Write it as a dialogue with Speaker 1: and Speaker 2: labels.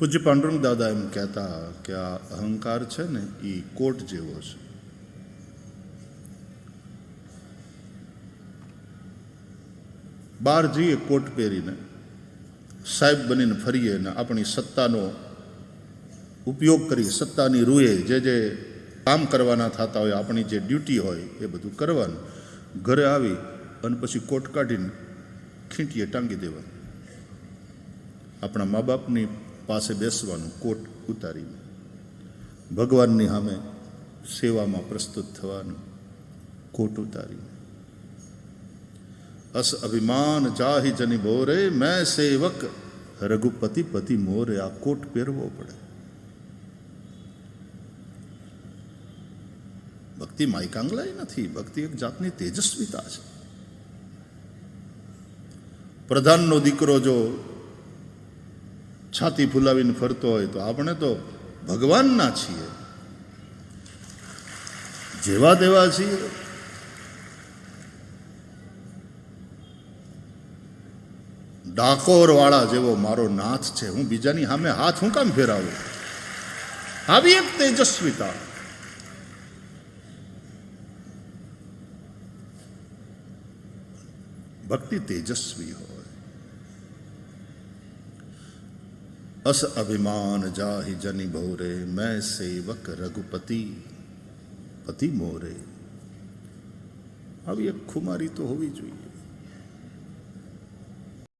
Speaker 1: પૂજ્ય પાંડુરંગ દાદા એમ કહેતા કે આ અહંકાર છે ને એ કોટ જેવો છે. બહાર જઈએ કોટ પહેરીને, સાહેબ બનીને ફરીએ ને આપણી સત્તાનો ઉપયોગ કરી, સત્તાની રૂએ જે કામ કરવાના થતા હોય, આપણી જે ડ્યુટી હોય એ બધું કરવાનું. ઘરે આવી અને પછી કોટ કાઢીને ખીંટીએ ટાંગી દેવાનું. આપણા મા બાપની પાસે બેસવાનું કોટ ઉતારીને, ભગવાનની સામે સેવામાં પ્રસ્તુત થવાનું કોટ ઉતારીને. અસ અભિમાન જાહી જની બોરે, મેં સેવક રઘુપતિ પતિ મોરે. આ કોટ પહેરવો પડે. ભક્તિ માયકાંગલાઈ નથી, ભક્તિ એક જાતની તેજસ્વીતા છે. પ્રધાનનો દીકરો જો છાતી ફૂલાવીને ફરતો હોય તો આપણે તો ભગવાનના છીએ, જેવા તેવા છીએ. ડાકોર વાળા જેવો મારો નાથ છે, હું બીજાની સામે હાથ હું કામ ફેરાવું? આવી એક તેજસ્વીતા. ભક્તિ તેજસ્વી હોય. અસ અભિમાન જાહી જની ભોરે, મેં સેવક રઘુપતિ પતિ મોરે. આવી એક ખુમારી તો હોવી જોઈએ.